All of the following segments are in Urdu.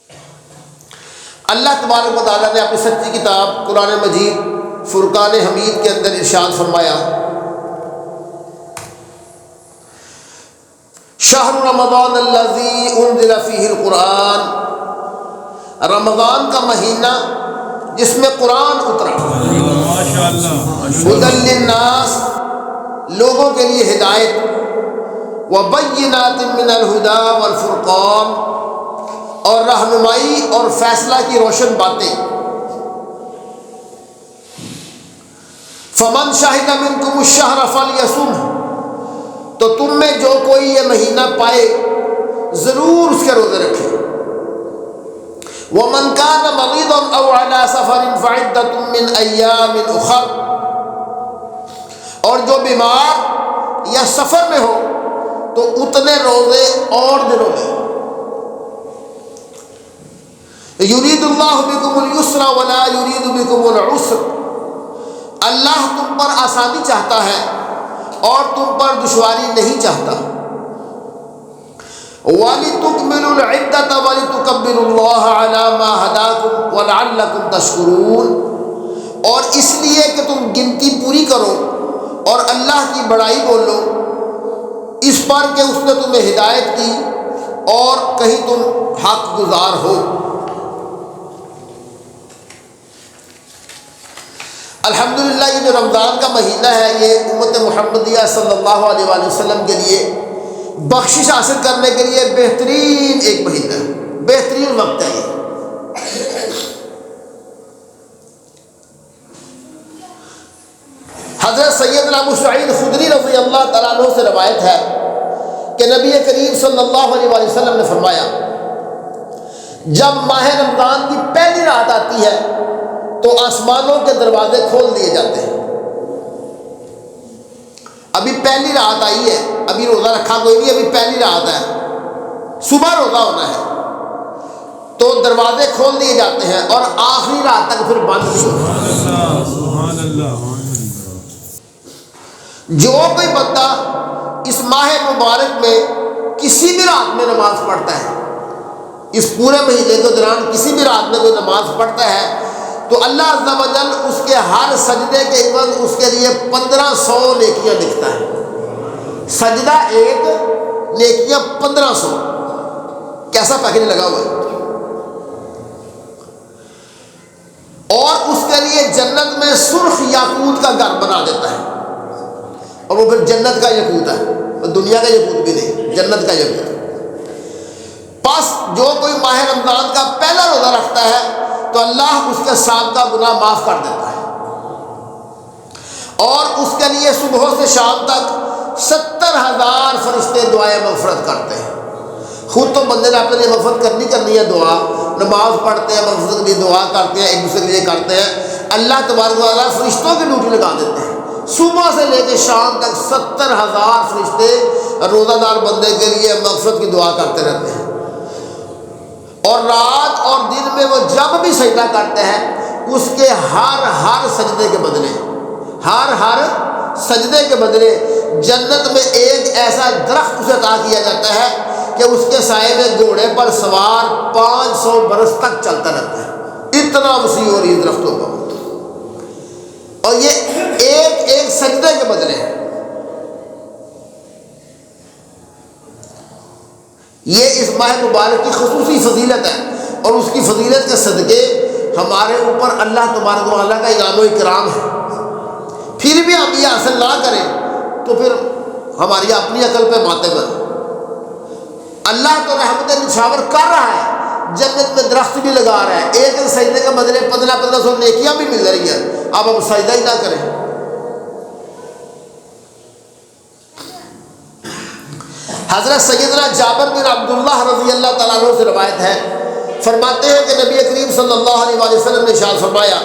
اللہ تبارک و تعالیٰ نے اپنی سچی کتاب قرآن مجید فرقان حمید کے اندر ارشاد فرمایا، شہر رمضان الذی انزل فیہ القرآن، رمضان کا مہینہ جس میں قرآن اترا، ھدی للناس، لوگوں کے لیے ہدایت، وبینات من الہدی والفرقان، اور رہنمائی اور فیصلہ کی روشن باتیں، فمن شہد منکم الشہر فلیصم، تو تم میں جو کوئی یہ مہینہ پائے ضرور اس کے روزے رکھے، ومن کان مریضا او علی سفر فعدۃ من ایام اخر، اور جو بیمار یا سفر میں ہو تو اتنے روزے اور دنوں میں، یرید اللہ بکم الیسر ولا یرید بکم العسر، اللہ تم پر آسانی چاہتا ہے اور تم پر دشواری نہیں چاہتا، وَلِتُكْمِلُوا الْعِدَّةَ وَلِتُكَبِّرُوا اللَّهَ عَلَى مَا هَدَاكُمْ وَلَعَلَّكُمْ تَشْكُرُونَ، اور اس لیے کہ تم گنتی پوری کرو اور اللہ کی بڑائی بولو، اس پر کہ اس نے تمہیں ہدایت کی اور کہیں تم حق گزار ہو۔ الحمدللہ یہ جو رمضان کا مہینہ ہے یہ امت محمدیہ صلی اللہ علیہ وآلہ وسلم کے لیے بخشش حاصل کرنے کے لیے بہترین ایک مہینہ ہے، بہترین وقت ہے یہ۔ حضرت سیدنا ابو سعید خدری رضی اللہ تعالیٰ عنہ سے روایت ہے کہ نبی کریم صلی اللہ علیہ وآلہ وسلم نے فرمایا، جب ماہ رمضان کی پہلی رات آتی ہے تو آسمانوں کے دروازے کھول دیے جاتے ہیں۔ ابھی پہلی رات آئی ہے، ابھی روزہ رکھا کوئی نہیں، ابھی پہلی رات ہے، صبح روزہ ہونا ہے، تو دروازے کھول دیے جاتے ہیں اور آخری رات تک پھر بند نہیں ہوتے۔ جو کوئی بندہ اس ماہ مبارک میں کسی بھی رات میں نماز پڑھتا ہے، اس پورے مہینے کے دوران کسی بھی رات میں کوئی نماز پڑھتا ہے تو اللہ عز و جل اس کے ہر سجدے کے عوض اس کے لیے 1500 نیکیاں لکھتا ہے۔ سجدہ ایک، نیکیاں 1500، کیسا پیکج لگا ہوا ہے۔ اور اس کے لیے جنت میں سرخ یاقوت کا گھر بنا دیتا ہے، اور وہ پھر جنت کا یاقوت ہے، دنیا کا یاقوت بھی نہیں، جنت کا یاقوت۔ پس جو کوئی ماہ رمضان کا پہلا روزہ رکھتا ہے تو اللہ اس کے سابقہ گناہ معاف کر دیتا ہے، اور اس کے لیے صبح سے شام تک 70,000 فرشتے دعائیں مغفرت کرتے ہیں۔ خود تو بندے نے اپنے لیے مغفرت کرنی ہے، دعا نماز پڑھتے ہیں، مغفرت کے لیے دعا کرتے ہیں، ایک دوسرے کے لیے کرتے ہیں، اللہ تبارک و تعالیٰ فرشتوں کی ڈیوٹی لگا دیتے ہیں، صبح سے لے کے شام تک 70,000 فرشتے روزہ دار بندے کے لیے مغفرت کی دعا کرتے رہتے ہیں۔ اور رات اور دن میں وہ جب بھی سجدہ کرتے ہیں اس کے ہر سجدے کے بدلے، ہر سجدے کے بدلے جنت میں ایک ایسا درخت اسے عطا کیا جاتا ہے کہ اس کے سائے میں گھوڑے پر سوار 500 برس تک چلتا رہتا ہے، اتنا وسیع ہو رہی ہے درختوں کا، اور یہ ایک سجدے کے بدلے ہے۔ یہ اس ماہ مبارک کی خصوصی فضیلت ہے، اور اس کی فضیلت کے صدقے ہمارے اوپر اللہ تبارک و تعالیٰ کا انعام و اکرام ہے۔ پھر بھی ہم یہ حاصل نہ کریں تو پھر ہماری اپنی عقل پہ ماتم ہے۔ اللہ تو رحمت نچھاور کر رہا ہے، جنت میں درخت بھی لگا رہا ہے، ایک سجدے کے بدلے 1500 نیکیاں بھی مل رہی ہیں، اب ہم سجدہ ہی نہ کریں۔ حضرت سیدنا جابر بن عبداللہ رضی اللہ تعالیٰ عنہ سے روایت ہے، فرماتے ہیں کہ نبی کریم صلی اللہ علیہ وآلہ وسلم نے ارشاد فرمایا،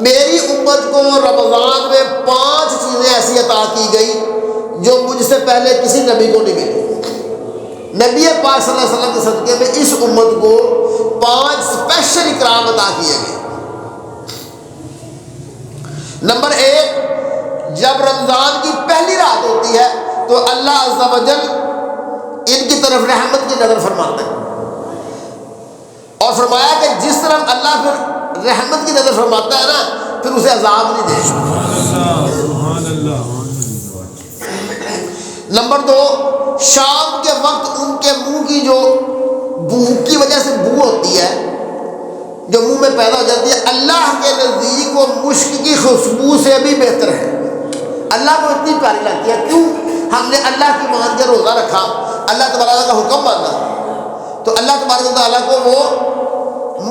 میری امت کو رمضان میں 5 چیزیں ایسی عطا کی گئی جو مجھ سے پہلے کسی نبی کو نہیں ملی۔ نبی پاک صلی اللہ علیہ وسلم کے صدقے میں اس امت کو 5 اسپیشل اکرام عطا کیے گئے۔ نمبر 1، جب رمضان کی پہلی رات ہوتی ہے تو اللہ عز و جل ان کی طرف رحمت کی نظر فرماتا ہے، اور فرمایا کہ جس طرح اللہ پھر رحمت کی نظر فرماتا ہے نا پھر اسے عذاب نہیں دے۔ سبحان اللہ۔ نمبر 2، شام کے وقت ان کے منہ کی جو بو کی وجہ سے بو ہوتی ہے جو منہ میں پیدا ہو جاتی ہے، اللہ کے نزدیک وہ مشک کی خوشبو سے بھی بہتر ہے۔ اللہ کو اتنی پیاری لگتی ہے، کیوں؟ ہم نے اللہ کی مان کے روزہ رکھا، اللہ تبارک کا حکم مانا، تو اللہ تبارک تعالیٰ کو وہ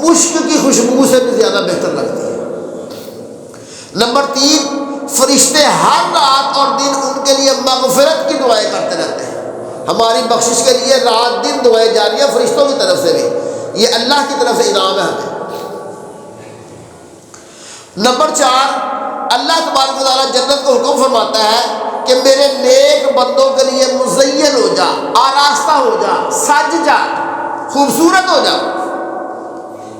مشک کی خوشبو سے بھی زیادہ بہتر لگتی ہے۔ نمبر 3، فرشتے ہر رات اور دن ان کے لیے مغفرت کی دعائیں کرتے رہتے ہیں۔ ہماری بخشش کے لیے رات دن دعائیں جاری ہیں فرشتوں کی طرف سے بھی، یہ اللہ کی طرف سے انعام ہے ہمیں۔ نمبر 4، اللہ تبارک و تعالیٰ جنت کو حکم فرماتا ہے کہ میرے نیک بندوں کے لیے مزین ہو جا، آراستہ ہو جا، سج جا، خوبصورت ہو جا،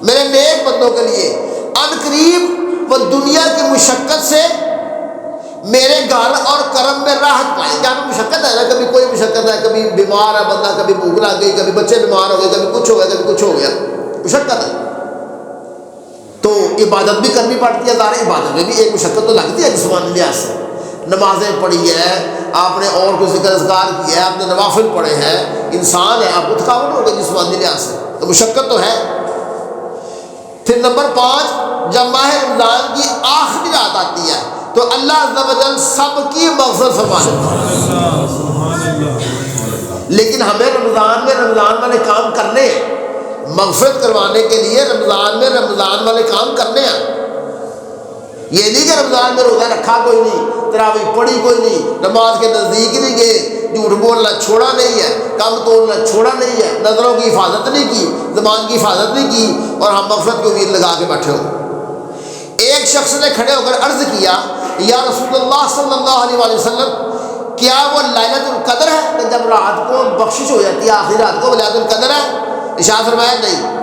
میرے نیک بندوں کے لیے۔ ان قریب وہ دنیا کی مشقت سے میرے گھر اور کرم میں راحت پائیں۔ کیا مشقت ہے نا، کبھی کوئی مشقت ہے، کبھی بیمار ہے بندہ، کبھی بھوک لگ گئی، کبھی بچے بیمار ہو گئے، کبھی کچھ ہو گیا، کبھی کچھ ہو گیا، مشقت ہے، تو عبادت بھی کرنی پڑتی ہے۔ ظاہر عبادت میں بھی ایک مشقت تو لگتی ہے جسمانی لحاظ سے، نمازیں پڑھی ہے آپ نے اور کوئی ذکر اذکار کیا ہے، آپ نے نوافل پڑھے ہیں، انسان ہے، آپ کو تھکاوٹ ہو گئی جسمانی لحاظ سے، تو مشقت تو ہے۔ پھر نمبر 5، جب ماہ رمضان کی آخری رات آتی ہے تو اللہ عز و جل سب کی مغفرت فرما دیتا ہے، لیکن ہمیں رمضان والے کام کرنے ہیں، مغفرت کروانے کے لیے رمضان والے کام کرنے ہیں۔ یہ نہیں کہ رمضان میں روزہ رکھا کوئی نہیں، تراویح پڑھی کوئی نہیں، نماز کے نزدیک نہیں گئے، جھوٹ بولنا چھوڑا نہیں ہے، کم توڑنا چھوڑا نہیں ہے، نظروں کی حفاظت نہیں کی، زبان کی حفاظت نہیں کی، اور ہم مغفرت کی امید لگا کے بیٹھے ہو۔ ایک شخص نے کھڑے ہو کر عرض کیا، یا رسول اللہ صلی اللہ علیہ وآلہ وسلم، کیا وہ لیلۃ القدر ہے کہ جب رات کو بخشش ہو جاتی ہے، آخری رات کو لیلۃ القدر ہے؟ ارشاد فرمایا نہیں۔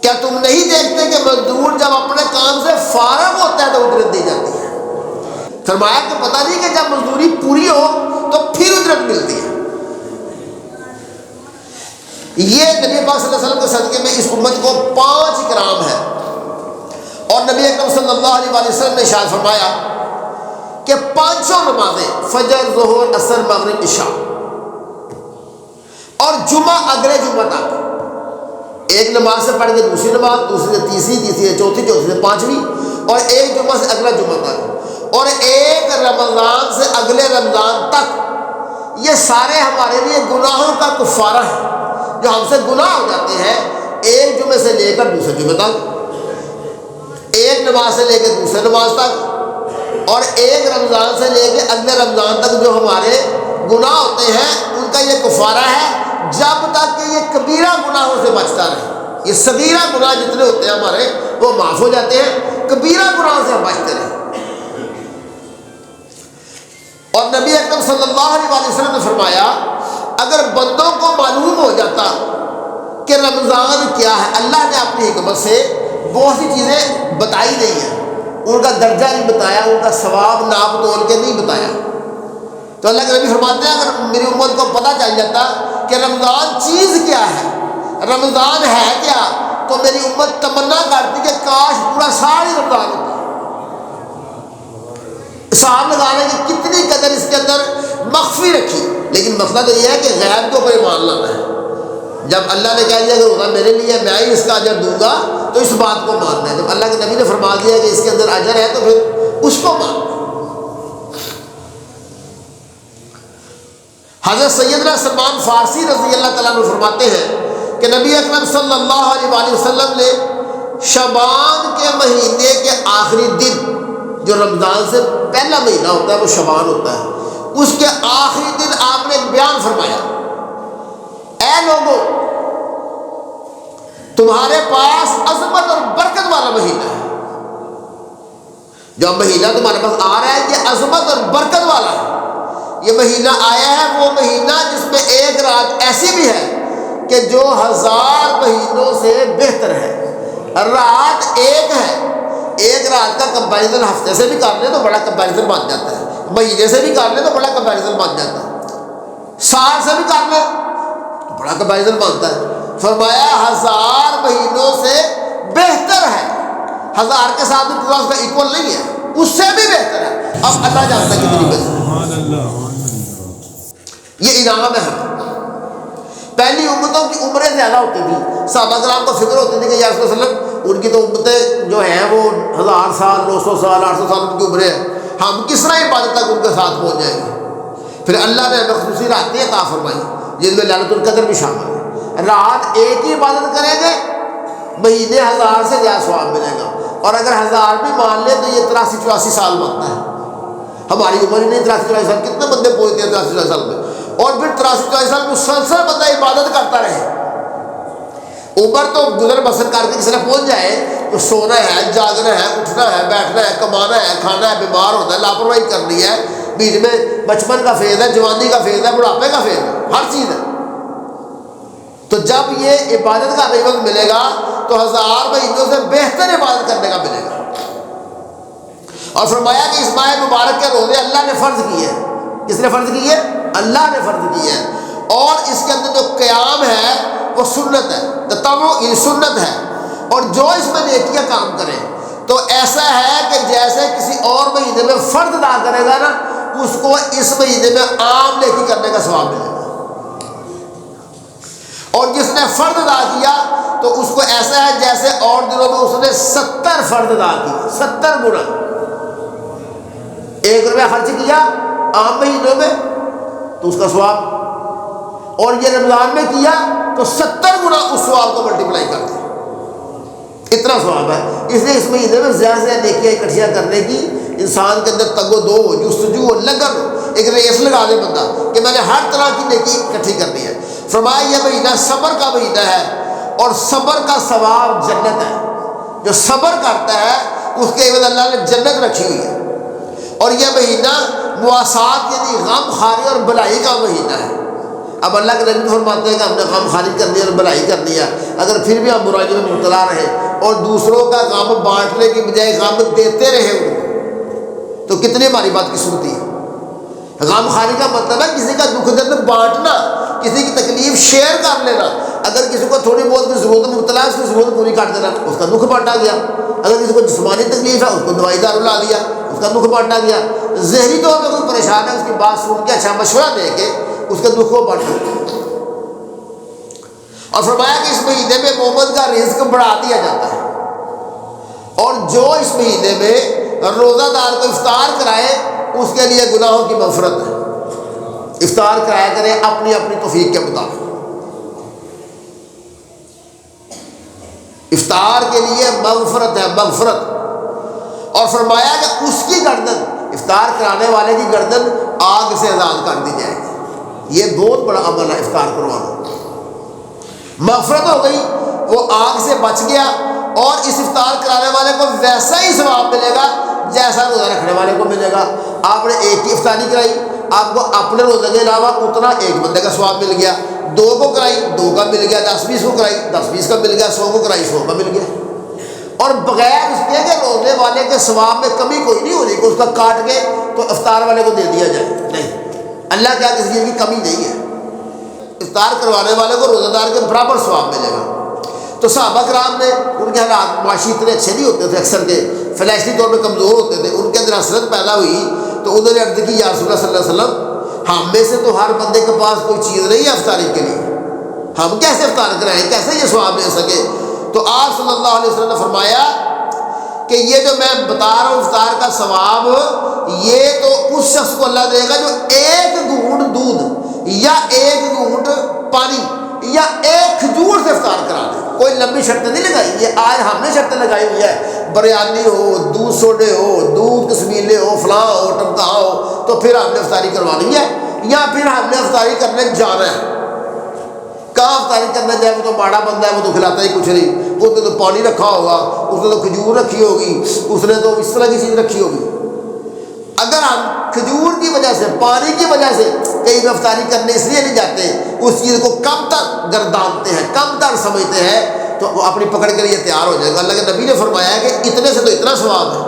کیا تم نہیں دیکھتے کہ مزدور جب اپنے کام سے فارغ ہوتا ہے تو اجرت دی جاتی ہے؟ فرمایا کہ پتہ نہیں کہ جب مزدوری پوری ہو تو پھر اجرت ملتی ہے۔ یہ نبی پاک صلی اللہ علیہ وسلم کے صدقے میں اس امت کو 5 اکرام ہے، اور نبی اکرم صلی اللہ علیہ وآلہ وسلم نے ارشاد فرمایا کہ 5 نمازیں فجر، ظہر، عصر، مغرب، عشاء اور جمعہ اگلے جمعہ تک، ایک نماز سے پڑھ کے دوسری نماز، دوسری سے تیسری، تیسری سے چوتھی، چوتھی سے 5ویں، اور ایک جمعہ سے اگلا جمعہ تک، اور ایک رمضان سے اگلے رمضان تک، یہ سارے ہمارے لیے گناہوں کا کفارہ ہے۔ جو ہم سے گناہ ہو جاتے ہیں ایک جمعے سے لے کر دوسرے جمعے تک، ایک نماز سے لے کے دوسرے نماز تک، اور ایک رمضان سے لے کے اگلے رمضان تک جو ہمارے گناہ ہوتے ہیں ان کا یہ کفارہ ہے، جب تک کہ یہ کبیرہ گناہوں سے بچتا رہے۔ یہ صغیرہ گناہ جتنے ہوتے ہیں ہمارے وہ معاف ہو جاتے ہیں، کبیرہ گناہوں سے ہم بچتے رہے۔ اور نبی اکرم صلی اللہ علیہ وآلہ وسلم نے فرمایا، اگر بندوں کو معلوم ہو جاتا کہ رمضان کیا ہے، اللہ نے اپنی حکمت سے بہت سی چیزیں بتائی نہیں ہیں، ان کا درجہ نہیں بتایا، ان کا ثواب ناپ تول کے نہیں بتایا، تو اللہ کے نبی فرماتے ہیں اگر میری امت کو پتہ چل جاتا کہ رمضان چیز کیا ہے، رمضان ہے کیا، تو میری امت تمنا کرتی کہ کاش پورا سال ہی رمضان ہوتا۔ حساب لگانے کی کتنی قدر اس کے اندر مخفی رکھی، لیکن مسئلہ تو یہ ہے کہ غیب کے اوپر ایمان لانا ہے۔ جب اللہ نے کہہ دیا کہ ہوگا میرے لیے، میں ہی اس کا اجر دوں گا، تو اس بات کو ماننا ہے۔ جب اللہ کے نبی نے فرما دیا کہ اس کے اندر اجر ہے تو پھر اس کو ماننا۔ حضرت سیدنا سلمان فارسی رضی اللہ تعالیٰ عنہ فرماتے ہیں کہ نبی اکرم صلی اللہ علیہ وآلہ وسلم نے شعبان کے مہینے کے آخری دن، جو رمضان سے پہلا مہینہ ہوتا ہے وہ شعبان ہوتا ہے، اس کے آخری دن آپ نے ایک بیان فرمایا، اے لوگو تمہارے پاس عظمت اور برکت والا مہینہ ہے، جو مہینہ تمہارے پاس آ رہا ہے یہ عظمت اور برکت والا ہے۔ یہ مہینہ آیا ہے وہ مہینہ جس میں ایک رات ایسی بھی ہے کہ جو 1000 مہینوں سے بہتر ہے۔ رات ایک ہے، ایک رات کا کمپیریزن ہفتے سے بھی کر لیں تو بڑا کمپیریزن بن جاتا ہے، مہینے سے بھی کر لیں تو بڑا کمپیریزن بن جاتا ہے، سال سے بھی کر لیں بڑا کمپیریزن مانتا ہے. فرمایا 1000 مہینوں سے بہتر ہے. 1000 کے ساتھ بھی پورا اس کا ایکول نہیں ہے, اس سے بھی بہتر ہے. اب اللہ جانتا ہے کتنی بہتر. یہ انعام ہے ہم. پہلی امتوں کی عمریں زیادہ ہوتی تھی. صحابہ کرام کو فکر ہوتی تھی کہ یا رسول اللہ صلی اللہ علیہ وسلم ان کی تو امتیں جو ہیں وہ 1000 سال 900 سال 800 سال ان کی عمریں ہیں, ہم کس طرح عبادت تک ان کے ساتھ پہنچ جائیں گے. پھر اللہ نے خصوصی راتیں عطا فرمائی جن میں لیلۃ القدر بھی شامل ہے. رات ایک ہی عبادت کریں گے مہینے 1000 سے زیادہ ثواب ملے گا. اور اگر 1000 بھی مان لیں تو یہ 83-84 سال بنتا ہے. ہماری عمر ہی نہیں 83-84 سال. کتنے بندے پہنچتے ہیں 83-84 سال میں, اور پھر 83-84 سال مسلسل بندہ عبادت کرتا رہے. عمر تو گزر بسر کر کے کسی نے پہنچ جائے تو سونا ہے, جاگنا ہے, اٹھنا ہے, بیٹھنا ہے, کمانا ہے, کھانا ہے, بیمار ہونا ہے, لاپرواہی کرنی ہے, بیچ میں بچپن کا فیز ہے, جوانی کا فیز ہے, بڑھاپے کا فیز ہے, ہر چیز ہے. تو جب یہ عبادت کا نعمت ملے گا تو 1000 مہینوں سے بہتر عبادت کرنے کا ملے گا. اور فرمایا کہ اس ماہ مبارک کے روزے اللہ نے فرض کیے ہیں. کس نے فرض کیے؟ اللہ نے فرض کیے ہیں. اور اس کے اندر جو قیام ہے وہ سنت ہے, تطوع یہ سنت ہے. اور جو اس میں نیکیاں کام کرے تو ایسا ہے کہ جیسے کسی اور مہینے میں فرض ادا کرے گا نا, اس کو اس مہینے میں عام نیکی کرنے کا ثواب ملے گا. اور جس نے فرض ادا کیا تو اس کو ایسا ہے جیسے اور دنوں میں اس نے 70 فرض ادا کیا, 70 گنا. 1 روپیہ خرچ کیا عام مہینوں میں تو اس کا ثواب, اور یہ رمضان میں کیا تو 70 گنا اس ثواب کو ملٹیپلائی کر دیں. اتنا ثواب ہے. اس لیے اس مہینے میں زیادہ سے زیادہ نیکیاں اکٹھیاں کرنے کی انسان کے اندر تگ و دو ہو, جستجو ہو, لگن ہو, ایک ریس لگا دے بندہ کہ میں نے ہر طرح کی نیکی اکٹھی کرنی ہے. فرمایا یہ مہینہ صبر کا مہینہ ہے اور صبر کا ثواب جنت ہے. جو صبر کرتا ہے اس کے عوض اللہ نے جنت رکھی ہوئی ہے. اور یہ مہینہ مواسات یعنی غم خاری اور بلائی کا مہینہ ہے. اب اللہ کے نبی فرماتے ہیں کہ ہم نے غم خاری کرنی ہے اور بلائی کرنی ہے, اگر پھر بھی ہم برائیوں میں مبتلا رہے اور دوسروں کا غم بانٹنے کی بجائے غم دیتے رہے ان کو, تو کتنی ہماری بات قسمتی ہے. غم خاری کا مطلب ہے کسی کا دکھ درد بانٹنا, کسی کی تکلیف شیئر کر لینا. اگر کسی کو تھوڑی بہت بھی ضرورت مبتلا ہے اس کی ضرورت پوری کر دینا, اس کا دکھ بانٹا گیا. اگر کسی کو جسمانی تکلیف ہے اس کو دوائی دارو لا دیا, اس کا دکھ بانٹا گیا. ذہنی طور پہ کوئی پریشان ہے اس کی بات سن کے اچھا مشورہ دے کے اس کے دکھ کو بانٹا. اور فرمایا کہ اس مہینے میں مومن کا رزق بڑھا دیا جاتا ہے. اور جو اس مہینے میں روزہ دار کو افطار کرائے اس کے لیے گناہوں کی مغفرت ہے. افطار کرایا کرے اپنی اپنی توفیق کے مطابق. افطار کے لیے مغفرت ہے, مغفرت. اور فرمایا کہ اس کی گردن, افطار کرانے والے کی گردن آگ سے آزاد کر دی جائے گی. یہ بہت بڑا عمل ہے افطار کروانا. مغفرت ہو گئی, وہ آگ سے بچ گیا, اور اس افطار کرانے والے کو ویسا ہی ثواب ملے گا جیسا روزہ رکھنے والے کو ملے گا. آپ نے ایک کی افطاری کرائی, آپ کو اپنے روزے کے علاوہ اتنا ایک بندے کا ثواب مل گیا. 2 کو کرائی 2 کا مل گیا, 10-20 کو کرائی 10-20 کا مل گیا, 100 کو کرائی 100 کا مل گیا. اور بغیر اس کے کہ روزے والے کے ثواب میں کمی کوئی نہیں ہو رہی کہ اس کا کاٹ کے تو افطار والے کو دے دیا جائے, نہیں. اللہ کیا کسی چیز کی کمی نہیں ہے. افطار کروانے والے کو روزہ دار کے برابر ثواب ملے گا. تو صحابہ کرام نے, ان کے حالات معاشی اتنے اچھے نہیں ہوتے تھے, اکثر کے فلیشتی طور پہ کمزور ہوتے تھے, ان کے اندر حسرت پیدا ہوئی تو انہوں نے عرض کی یا رسول اللہ صلی اللہ علیہ وسلم ہم میں سے تو ہر بندے کے پاس کوئی چیز نہیں ہے افطاری کے لیے, ہم کیسے افطار کرائیں, کیسے یہ ثواب لے سکے. تو آپ صلی اللہ علیہ وسلم نے فرمایا کہ یہ جو میں بتا رہا ہوں افطار کا ثواب, یہ تو اس شخص کو اللہ دے گا جو 1 گھونٹ دودھ یا 1 گھونٹ پانی یا 1 کھجور سے افطار کرا دے. کوئی لمبی شرطیں نہیں لگائی, یہ آج ہم نے شرطیں لگائی ہوئی ہے, بریانی ہو, دودھ سوڈے ہو, دودھ کسمیلے ہو, فلاں ہو, ٹمکا ہو, تو پھر ہم نے افطاری کروانی ہے, یا پھر ہم نے افطاری کرنے جانا ہے. کہاں افطاری کرنے جائے, وہ تو ماڑا بندہ ہے, وہ تو کھلاتا ہی کچھ نہیں, اس نے تو پانی رکھا ہوگا, اس نے تو کھجور رکھی ہوگی, اس نے تو اس طرح کی چیز رکھی ہوگی. اگر ہم کھجور کی وجہ سے, پانی کی وجہ سے کہیں افطاری کرنے اس لیے نہیں جاتے, اس چیز کو کم تر گردانتے ہیں, کم تر سمجھتے ہیں, تو وہ اپنی پکڑ کے لیے تیار ہو جائے گا. اللہ کے نبی نے فرمایا کہ اتنے سے تو اتنا ثواب ہے.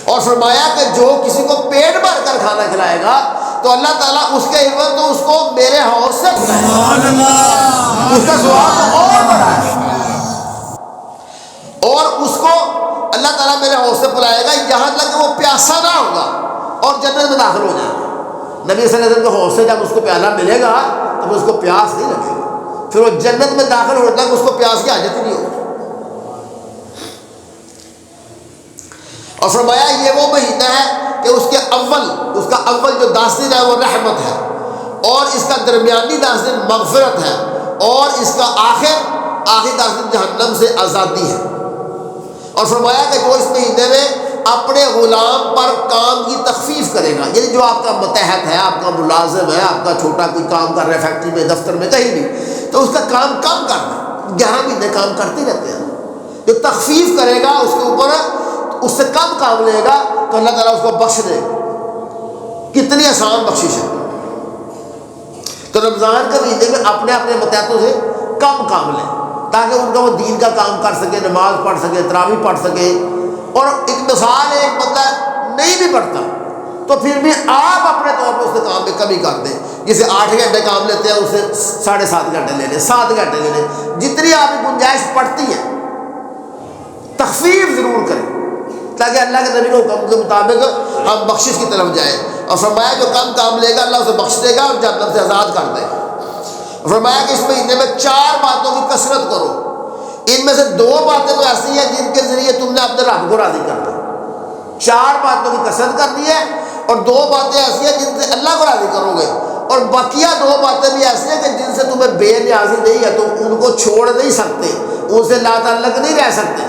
اور فرمایا کہ جو کسی کو پیٹ بھر کر کھانا کھلائے گا تو اللہ تعالیٰ اس کے عوض تو اس کو میرے حوض سے اس کا ثواب تو اور بڑا ہے، اور اس کو اللہ تعالیٰ میرے حوض سے پلائے گا یہاں تک کہ وہ پیاسا نہ ہوگا اور جنت میں داخل ہو جائے گا۔ نبی صلی اللہ علیہ وسلم کے حوض سے جب اس کو پیالہ ملے گا تو اس کو پیاس نہیں لگے گی، پھر وہ جنت میں داخل ہونے تک اس کو پیاس کی حاجت ہی نہیں ہوگی۔ اور فرمایا یہ وہ مہینہ ہے کہ اس کے اس کا اول جو 10 دن ہے وہ رحمت ہے، اور اس کا درمیانی 10 دن مغفرت ہے، اور اس کا آخری 10 دن جہنم سے آزادی ہے۔ اور فرمایا کہ جو اس مہینے میں اپنے غلام پر کام کی تخفیف کرے گا، یعنی جو آپ کا متحد ہے، آپ کا ملازم ہے، آپ کا چھوٹا کوئی کام کر رہا ہے فیکٹری میں، دفتر میں، کہیں بھی، تو اس کا کام کم کر دیں، 11 مہینے کام کرتے رہتے ہیں، جو تخفیف کرے گا اس کے اوپر، اس سے کم کام لے گا تو اللہ تعالیٰ اس کو بخش دے گا۔ کتنی آسان بخشش ہے۔ تو رمضان کے مہینے میں اپنے اپنے متحدوں سے کم کام لیں تاکہ ان کا وہ دین کا کام کر سکے، نماز پڑھ سکے، تراویح پڑھ سکے۔ اور ایک مثال ہے، ایک بندہ نہیں بھی پڑھتا تو پھر بھی آپ اپنے طور پر اس کے کام میں کمی کر دیں، جسے 8 گھنٹے کام لیتے ہیں اسے 7.5 گھنٹے لے لیں، 7 گھنٹے لے لیں، جتنی آپ کی گنجائش پڑتی ہے تخفیف ضرور کریں تاکہ اللہ کے نبی کے حکم کے مطابق ہم بخشش کی طرف جائیں۔ اور فرمایا جو کم کام لے گا اللہ اسے بخش دے گا اور جہنم سے آزاد کر دے گا۔ فرمایا کہ اس مہینے میں 4 باتوں کی کثرت کرو، ان میں سے 2 باتیں تو ایسی ہیں جن کے ذریعے تم نے اپنے رب کو راضی کرنا ہے۔ 4 باتوں کی کثرت کرنی ہے اور 2 باتیں ایسی ہیں جن سے اللہ کو راضی کرو گے، اور بقیہ 2 باتیں بھی ایسی ہیں کہ جن سے تمہیں بے نیازی نہیں ہے، تم ان کو چھوڑ نہیں سکتے، ان سے لا تعلق نہیں رہ سکتے۔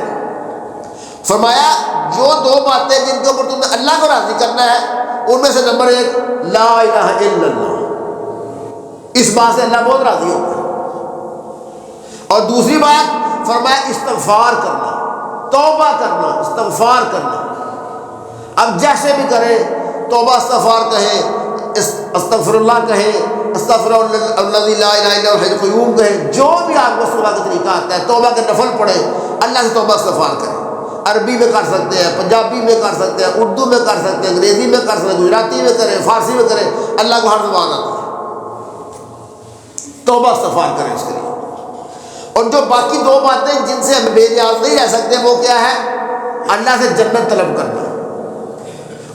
فرمایا جو 2 باتیں جن کے اوپر تمہیں اللہ کو راضی کرنا ہے ان میں سے نمبر 1 لا الہ الا اللہ، اس بات سے اللہ بہت راضی ہوتا ہے۔ اور دوسری بات فرمایا استغفار کرنا، توبہ کرنا، استغفار کرنا۔ اب جیسے بھی کریں توبہ استغفار کہیں، استغفر اللہ کہیں، استغفر الذی لا الہ الا هو الحی القیوم کہیں، جو بھی آپ کو صبح کا طریقہ آتا ہے، توبہ کے نفل پڑھیں، اللہ سے توبہ استغفار کریں۔ عربی میں کر سکتے ہیں، پنجابی میں کر سکتے ہیں، اردو میں کر سکتے ہیں، انگریزی میں کر سکتے ہیں، گجراتی میں کریں، فارسی میں کریں، اللہ کو ہر زبان آتا ہے، توبہ استغفار کریں اس کے لیے۔ اور جو باقی 2 باتیں جن سے ہم بے نیاز نہیں رہ سکتے وہ کیا ہے؟ اللہ سے جنت طلب کرنا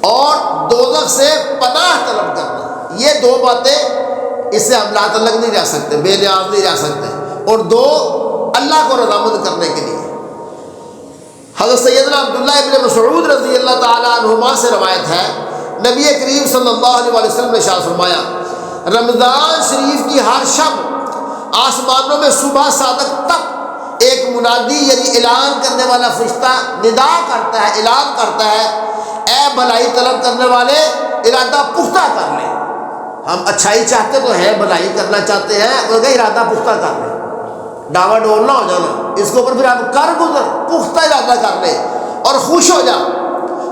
اور دوزخ سے پناہ طلب کرنا۔ یہ 2 باتیں اس سے ہم لا تعلق نہیں رہ سکتے، بے نیاز نہیں رہ سکتے، اور 2 اللہ کو رضامند کرنے کے لیے۔ حضرت سیدنا عبداللہ ابن مسعود رضی اللہ تعالیٰ عنہما سے روایت ہے، نبی کریم صلی اللہ علیہ وسلم نے ارشاد فرمایا، رمضان شریف کی ہر شب آسمانوں میں صبح صادق تک ایک منادی یعنی اعلان کرنے والا فرشتہ ندا کرتا ہے، اعلان کرتا ہے، اے بھلائی طلب کرنے والے ارادہ پختہ کر لیں۔ ہم اچھائی چاہتے تو ہیں، بھلائی کرنا چاہتے ہیں، مگر ارادہ پختہ کر لیں، ڈاوا ڈول نہ ہو جانا، اس کے اوپر پھر آپ کر گزر، پختہ ارادہ کر لیں اور خوش ہو جا۔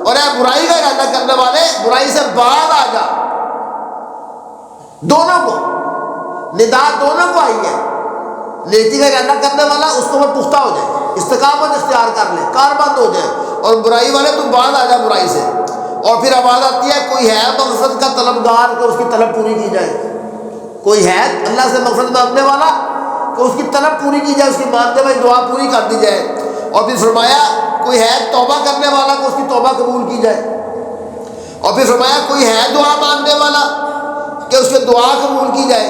اور اے برائی کا ارادہ کرنے والے برائی سے باز آ جا۔ دونوں کو ندا دونوں کو آئی ہے، نیکی کا ارادہ کرنے والا اس کو اوپر پختہ ہو جائے، استقامت اختیار کر لے، کاربند ہو جائے، اور برائی والے تو باز آ جا برائی سے۔ اور پھر آواز آتی ہے کوئی ہے مقصد کا طلبگار کہ اس کی طلب پوری کی جائے، کوئی ہے اللہ سے مقصد مانگنے والا کہ اس کی طلب پوری کی جائے، اس کی مانگنے والی دعا پوری کر دی جائے۔ اور پھر فرمایا کوئی ہے توبہ کرنے والا کہ اس کی توبہ قبول کی جائے۔ اور پھر فرمایا کوئی ہے دعا مانگنے والا کہ اس کی دعا قبول کی جائے،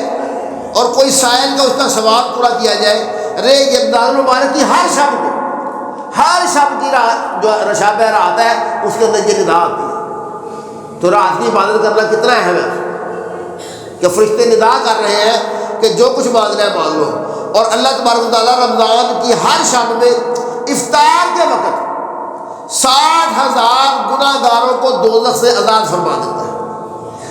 اور کوئی سائل کا اس کا ثواب پورا کیا جائے۔ یہ رمضان المبارک کی ہر شب کی رات جو شب رات ہے اس کے اندر یہ ندا آتی ہے۔ تو رات کی عبادت کرنا کتنا اہم ہے کہ فرشتے ندا کر رہے ہیں کہ جو کچھ مانگنا ہے مانگ لو۔ اور اللہ تبارک و تعالیٰ رمضان کی ہر شب میں افطار کے وقت 60,000 گناہ گاروں کو دوزخ سے آزاد فرما دیتا ہے۔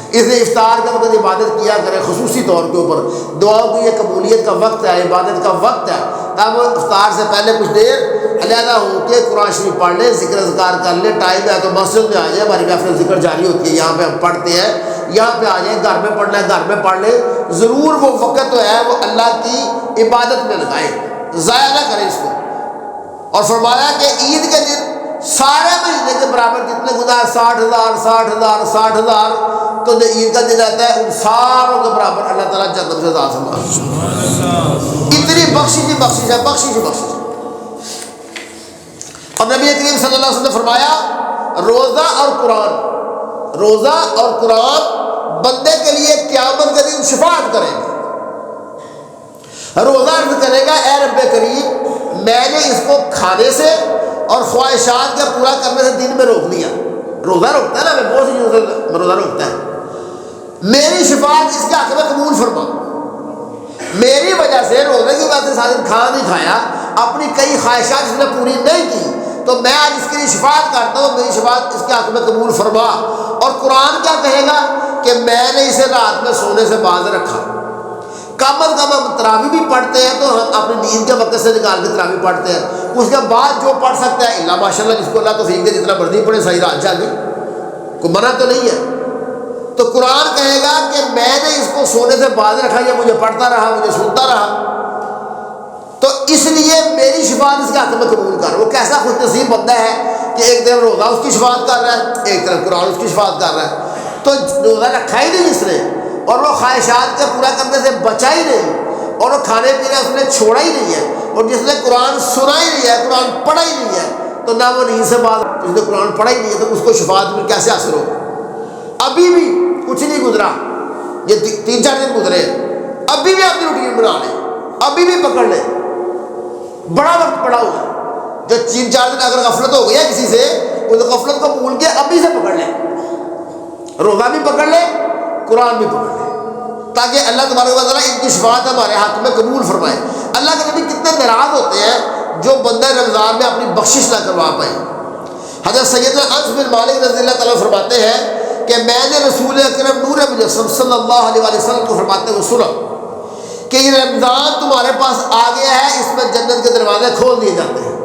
اس لیے افطار کے وقت عبادت کیا کرے، خصوصی طور کے اوپر دعا کی یہ قبولیت کا وقت ہے، عبادت کا وقت ہے، تب افطار سے پہلے کچھ دیر علیحدہ ہو کے قرآن شریف پڑھ لیں، ذکر اذکار کر لیں، ٹائم ہے تو مسجد میں آ جائیں، ہماری محفل ذکر جاری ہوتی ہے، یہاں پہ ہم پڑھتے ہیں، یہاں پہ آ جائیں، گھر میں پڑھنا ہے گھر میں پڑھ لیں، ضرور وہ وقت تو ہے وہ اللہ کی عبادت میں لگائیں، ضائع نہ کریں اس کو۔ اور فرمایا کہ عید کے دن سارے مہینے کے برابر جتنے گناہ 60,000 60,000 60,000، تو جو عید کا دن آتا ہے ان ساروں کے برابر اللہ تعالیٰ جنت سے عذاب فرماتا ہے۔ اتنی بخشش ہی بخشش ہے، بخشش ہی بخشش۔ اور نبی کریم صلی اللہ علیہ وسلم نے فرمایا روزہ اور قرآن، روزہ اور قرآن بندے کے لیے قیامت کے دن شفاعت کریں گے۔ روزہ عرض کرے گا اے رب کریم میں نے اس کو کھانے سے اور خواہشات کے پورا کرنے سے دن میں روک دیا۔ روزہ روکتا ہے نا، ہمیں بہت سی چیزوں سے روزہ روکتا ہے، میری شفاعت اس کے حق میں قبول فرما۔ میری وجہ سے روزے کی وجہ سے سارے دن کھانا نہیں کھایا، اپنی کئی خواہشات اس نے پوری نہیں کی، تو میں آج اس کے لیے شفاعت کرتا ہوں، میری شفاعت اس کے حق میں قبول فرما۔ اور قرآن کیا کہے گا کہ میں نے اسے رات میں سونے سے باز رکھا۔ کم از کم ہم تراویح بھی پڑھتے ہیں تو ہم اپنی نیند کے وقت سے نکال کے تراویح پڑھتے ہیں، اس کے بعد جو پڑھ سکتا ہے اللہ ماشاء اللہ جس کو اللہ توفیق دے جتنا مرضی پڑھے، صحیح رات جاگے، کوئی منع تو نہیں ہے۔ تو قرآن کہے گا کہ میں نے اس کو سونے سے باز رکھا، یہ مجھے پڑھتا رہا، مجھے سنتا رہا، تو اس لیے میری شفاعت اس کے حق میں قبول کر۔ وہ کیسا خوش نصیب بندہ ہے کہ ایک طرف روزہ اس کی شفاعت کر رہا ہے، ایک طرف قرآن اس کی شفاعت کر رہا ہے۔ تو روزہ رکھا ہی نہیں جس نے، اور وہ خواہشات کے پورا کرنے سے بچا ہی نہیں، اور وہ کھانے پینے اس نے چھوڑا ہی نہیں ہے، اور جس نے قرآن سنا ہی نہیں ہے، قرآن پڑھا ہی نہیں ہے، تو نہ وہ نیند سے بعد، جس نے قرآن پڑھا ہی نہیں ہے تو اس کو شفاعت میں کیسے حاصل ہو؟ ابھی بھی کچھ نہیں گزرا، یہ 3-4 دن گزرے، ابھی بھی اپنی روٹین بنا لیں، ابھی بھی پکڑ لیں، بڑا وقت پڑا ہوا ہے۔ جو 3-4 دن اگر غفلت ہو گیا کسی سے، اس غفلت کو بھول کے ابھی سے پکڑ لیں، روزہ بھی پکڑ لیں، قرآن بھی پکڑ لیں، تاکہ اللہ تبارک و تعالیٰ ان کی شفاعت ہمارے حق میں قبول فرمائے۔ اللہ کے نبی کتنے ناراض ہوتے ہیں جو بندہ رمضان میں اپنی بخشش نہ کروا پائے۔ حضرت سیدنا انس بن مالک رضی اللہ تعالیٰ فرماتے ہیں کہ میں نے رسول اکرم نور مجسم صلی اللہ علیہ وسلم کو فرماتے ہوئے سنا کہ یہ رمضان تمہارے پاس آ گیا ہے، اس میں جنت کے دروازے کھول دیے جاتے ہیں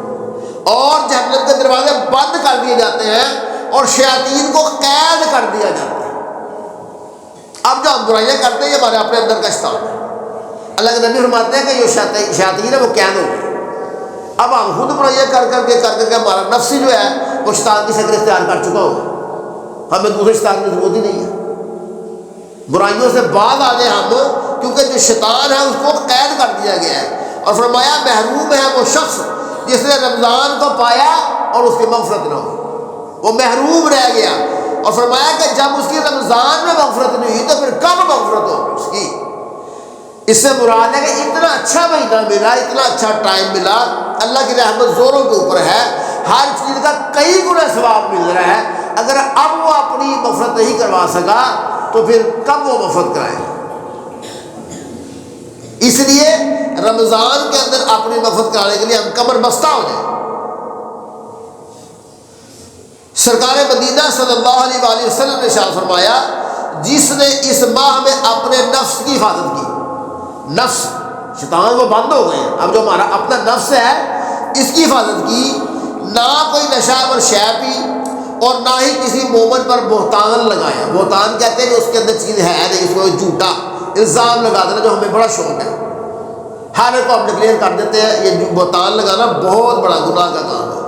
اور جہنم کے دروازے بند کر دیے جاتے ہیں اور شیاطین کو قید کر دیا جاتا ہے۔ اب جو ہم برائیاں کرتے ہیں یہ ہمارے اپنے اندر کا شیطان ہے۔ اللہ کے نبی فرماتے ہیں کہ یہ شیاطین ہے وہ قید ہو گئے۔ اب ہم خود برائیاں کر کر کے ہمارا نفس جو ہے وہ شیطان کی شکل اختیار کر چکا ہوگا، ہمیں دوسرے شیطان کی ضرورت ہی نہیں ہے۔ برائیوں سے بعد آ جائیں ہم، کیونکہ جو شیطان ہے اس کو قید کر دیا گیا ہے۔ اور فرمایا محروم ہے وہ شخص جس نے رمضان کو پایا اور اس کی مغفرت نہ ہو، وہ محروم رہ گیا۔ اور فرمایا کہ جب اس کی رمضان میں مغفرت نہیں ہوئی تو پھر کب مغفرت ہوگی اس کی؟ اس سے مراد ہے کہ اتنا اچھا مہینہ ملا، اتنا اچھا ٹائم ملا، اللہ کی رحمت زوروں کے اوپر ہے، ہر چیز کا کئی گنا ثواب مل رہا ہے، اگر اب وہ اپنی مغفرت نہیں کروا سکا تو پھر کب وہ مغفرت کرائے گا؟ اس لیے رمضان کے اندر اپنی مغفرت کرانے کے لیے ہم کمر بستہ ہو جائیں۔ سرکار مدینہ صلی اللہ علیہ وآلہ وسلم نے ارشاد فرمایا جس نے اس ماہ میں اپنے نفس کی حفاظت کی، نفس شیطان وہ بند ہو گئے ہیں، اب جو ہمارا اپنا نفس ہے اس کی حفاظت کی، نہ کوئی نشہ اور شے پی اور نہ ہی کسی مومن پر بہتان لگایا۔ بہتان کہتے ہیں کہ اس کے اندر چیز ہے نہیں، اس کو جھوٹا الزام لگا دینا، جو ہمیں بڑا شوق ہے، ہر ایک کو ہم ڈکلیئر کر دیتے ہیں، یہ بہتان لگانا بہت بڑا گناہ کا کام ہے۔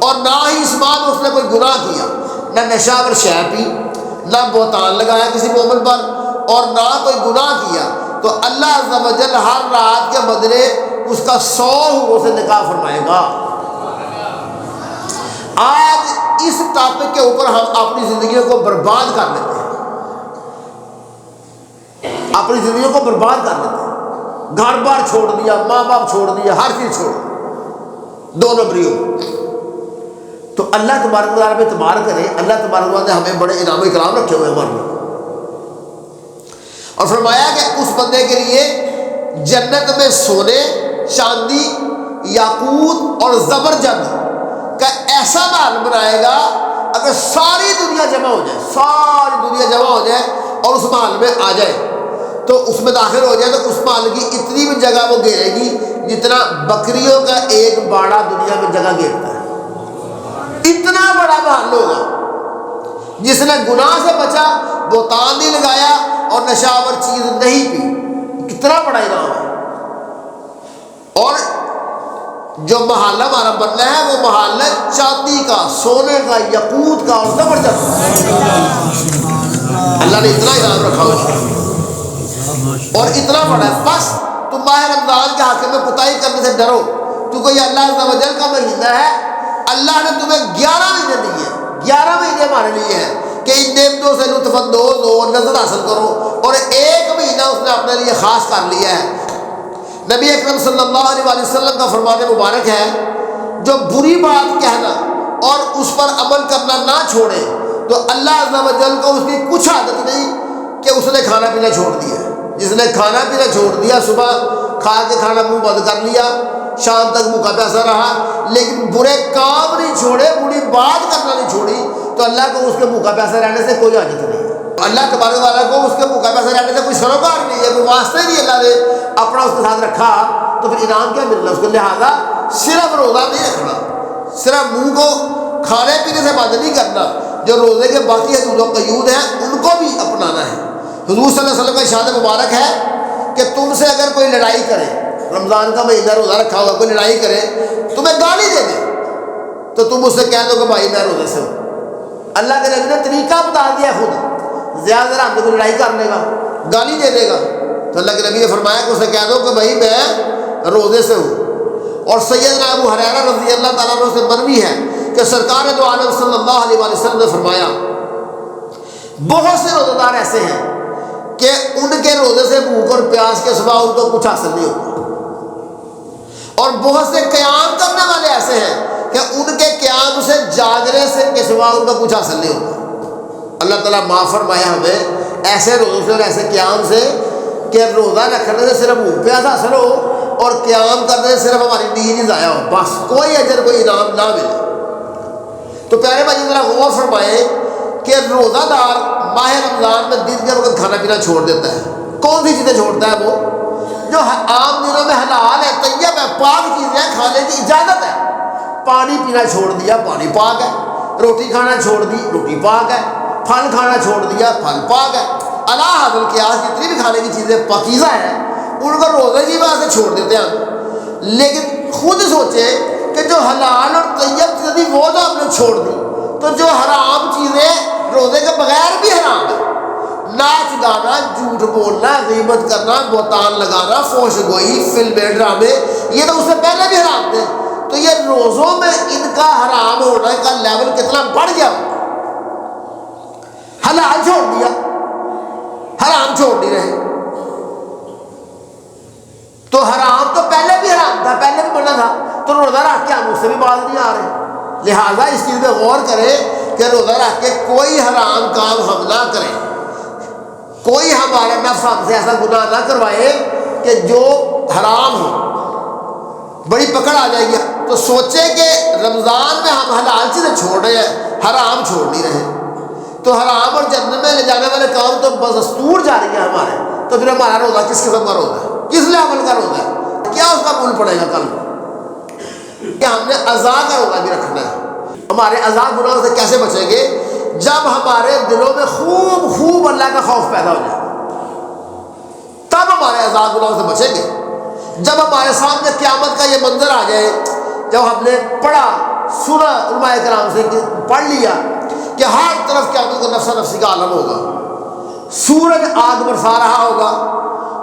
اور نہ ہی اس ماہ میں اس نے کوئی گناہ کیا، نہ نشہ اور شے پی، نہ بہتان لگایا کسی مومن پر، اور نہ کوئی گناہ کیا، تو اللہ عز و جل ہر رات کے بدلے اس کا 100 حوروں سے نکاح فرمائے گا۔ آج اس ٹاپک کے اوپر ہم اپنی زندگیوں کو برباد کر لیتے ہیں، اپنی زندگیوں کو برباد کر لیتے ہیں، گھر بار چھوڑ دیا، ماں باپ چھوڑ دیا، ہر چیز چھوڑ دی، 2 نمبریوں۔ تو اللہ تبارک و تعالیٰ پہ اعتبار کریں، اللہ تبارک و تعالیٰ نے ہمیں بڑے انعام و اکرام رکھے ہوئے ہیں ہمارے لیے، اور فرمایا کہ اس بندے کے لیے جنت میں سونے، چاندی، یاقوت اور زبرجد کا ایسا محل بنائے گا، اگر ساری دنیا جمع ہو جائے، ساری دنیا جمع ہو جائے اور اس محل میں آ جائے تو اس میں داخل ہو جائے، تو اس محل کی اتنی بھی جگہ وہ گھیرے گی جتنا بکریوں کا ایک باڑا دنیا میں جگہ گھیرتا ہے۔ اتنا بڑا محل ہوگا، جس نے گناہ سے بچا، بہتان نہیں لگایا اور نشاور چیز نہیں پی، کتنا بڑا انعام ہے۔ اور جو محلہ ہمارا بننا ہے وہ محلہ چاندی کا، سونے کا، یاقوت کا اور زبرجست۔ اللہ نے اتنا انعام رکھا ہوا اور اتنا بڑا ہے۔ بس تم ماہ رمضان کے حق میں کوتاہی کرنے سے ڈرو، کیونکہ یہ اللہ عز و جل کا مہینہ ہے۔ اللہ نے تمہیں 11 مہینے دیے، 11 مہینے ہمارے لیے ہیں کہ ان نعمتوں سے لطف اندوز ہو اور لذت حاصل کرو، اور ایک مہینہ اس نے اپنے لیے خاص کر لیا ہے۔ نبی اکرم صلی اللہ علیہ وسلم کا فرمان مبارک ہے، جو بری بات کہنا اور اس پر عمل کرنا نہ چھوڑے تو اللہ عز و جل کو اس کی کچھ عادت نہیں کہ اس نے کھانا پینا چھوڑ دیا۔ جس نے کھانا پینا چھوڑ دیا، صبح کھا کے کھانا منہ بند کر لیا، شام تک بھوکا پیاسا رہا، لیکن برے کام نہیں چھوڑے، بری بات کرنا نہیں چھوڑی، تو اللہ کو اس کے بھوکا پیاسا رہنے سے کوئی حاجت نہیں ہے۔ اللہ تبارک والا کو اس کے بھوکا پیاسا رہنے سے کوئی سروکار نہیں ہے، کوئی واسطہ ہی نہیں۔ اللہ نے اپنا اس کے ساتھ رکھا تو پھر انعام کیا ملنا اس کو؟ لہٰذا صرف روزہ نہیں رکھنا، صرف منہ کو کھانے پینے سے بند نہیں کرنا، جو روزے کے باقی حدود و قیود ہیں ان کو بھی اپنانا ہے۔ حضور صلی اللہ علیہ وسلم کا ارشاد مبارک ہے کہ تم سے اگر کوئی لڑائی کرے، رمضان کا مہینہ روزہ رکھا ہوا، کوئی لڑائی کرے، تمہیں گالی دے دے، تو تم اس سے کہہ دو کہ بھائی میں روزے سے ہوں۔ اللہ کے نبی نے طریقہ بتا دیا خود، زیادہ ہم کو لڑائی کر لے گا، گالی دے دے گا، تو اللہ کے نبی نے فرمایا کہ اسے کہہ دو کہ بھائی میں روزے سے ہوں۔ اور سیدنا ابو ہریرہ رضی اللہ تعالیٰ عنہ سے مروی ہے کہ سرکار دو عالم صلی اللہ علیہ وسلم نے فرمایا، بہت سے روزہ دار ایسے ہیں کہ ان کے روزے سے بھوک اور پیاس کے سوا ان کو کچھ حاصل نہیں ہوتا، اور بہت سے قیام کرنے والے ایسے ہیں کہ ان کے قیام سے جاگنے سے کے سوا ان کا کچھ حاصل نہیں ہوتا۔ اللہ تعالیٰ معاف فرمایا ہمیں ایسے روزوں سے اور ایسے قیام سے کہ روزہ رکھنے سے صرف بھوک پیاس حاصل ہو اور قیام کرنے سے صرف ہماری نیند ہی ضائع ہو، بس کوئی اجر کوئی انعام نہ ملے۔ تو پیارے بھائی ذرا غور فرمائیں کہ روزہ دار ماہ رمضان میں دن کے وقت کھانا پینا چھوڑ دیتا ہے، کون سی چیزیں چھوڑتا ہے؟ وہ جو عام دنوں میں حلال ہے، طیب ہے، پاک چیزیں ہیں، کھانے کی اجازت ہے۔ پانی پینا چھوڑ دیا، پانی پاک ہے۔ روٹی کھانا چھوڑ دی، روٹی پاک ہے۔ پھل کھانا چھوڑ دیا، پھل پاک ہے۔ اللہ حاضل قیاس جتنی بھی کھانے کی چیزیں پاکیزہ ہیں ان کو روزے کی وجہ سے چھوڑ دیتے ہیں۔ لیکن خود سوچیں کہ جو حلال اور طیب چیزیں وہ تو ہم نے چھوڑ دی، تو جو حرام چیزیں روزے کے بغیر بھی حرام ہے، ناچ گانا، جھوٹ بولنا، غیبت کرنا، بہتان لگانا، فحش گوئی، فلمیں، ڈرامے، یہ تو اس سے پہلے بھی حرام تھے، تو یہ روزوں میں ان کا حرام ہونے کا لیول کتنا بڑھ گیا۔ حلال چھوڑ دیا، حرام چھوڑ نہیں رہے، تو حرام تو پہلے بھی حرام تھا، پہلے بھی بنا تھا، تو روزہ رکھ کے ہم اس سے بھی باز نہیں آ رہے۔ لہٰذا اس چیز پہ غور کریں کہ روزہ رکھ کے کوئی حرام کام ہم نہ کریں، کوئی ہمارا نفس ہم سے ایسا گناہ نہ کروائے کہ جو حرام ہو، بڑی پکڑ آ جائے گی۔ تو سوچیں کہ رمضان میں ہم حلال چیزیں چھوڑ رہے ہیں، حرام چھوڑ نہیں رہے، تو حرام اور جنت میں لے جانے والے کام تو بدستور جاری ہیں ہمارے، تو پھر ہمارا روزہ کس قسم کا روزہ ہے؟ کس لیول کا روزہ ہے؟ کیا اس کا مول پڑے گا کل؟ کہ ہم نے عزا کا روزہ بھی رکھنا ہے۔ ہمارے عزا گناہوں سے کیسے بچیں گے؟ جب ہمارے دلوں میں خوب خوب اللہ کا خوف پیدا ہو جائے، تب ہمارے عزا گناہوں سے بچیں گے۔ جب ہمارے سامنے قیامت کا یہ منظر آ جائے، جب ہم نے پڑھا سنا علماء کرام سے پڑھ لیا کہ ہر طرف قیامت کو نفسا نفسی کا عالم ہوگا، سورج آگ برسا رہا ہوگا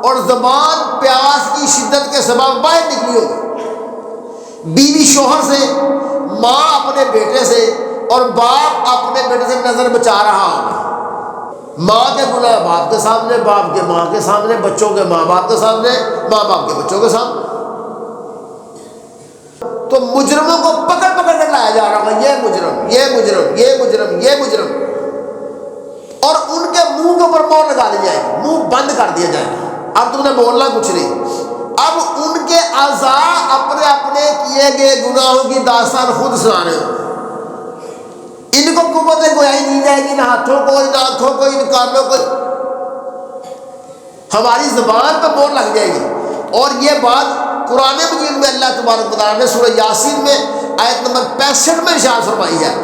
اور زبان پیاس کی شدت کے سبب باہر نکلی ہوگی، بیوی شوہر سے، ماں اپنے بیٹے سے اور باپ اپنے بیٹے سے نظر بچا رہا ہوگا، ماں کے گناہ باپ کے سامنے، باپ کے ماں کے سامنے، بچوں کے ماں باپ کے سامنے، ماں باپ کے بچوں کے سامنے۔ تو مجرموں کو پکڑ پکڑ کر لایا جا رہا ہوگا، یہ مجرم، یہ مجرم، یہ مجرم، یہ مجرم، اور ان کے منہ کے اوپر مہر لگا دی جائے گی، منہ بند کر دیا جائے گا، اب تم نے بولنا کچھ نہیں۔ اب ان کے اعضاء اپنے اپنے کیے گئے گناہوں کی داستان خود سنا رہے ہوں، ان کو قوت گویائی دی جائے گی، نہ ہاتھوں کو، نہ آنکھوں کو، ان کانوں کو، ہماری زبان پہ مہر لگ جائے گی۔ اور یہ بات قرآن مجید میں اللہ تبارک و تعالیٰ نے سورہ یاسین میں آیت نمبر 65 میں ارشاد فرمائی ہے،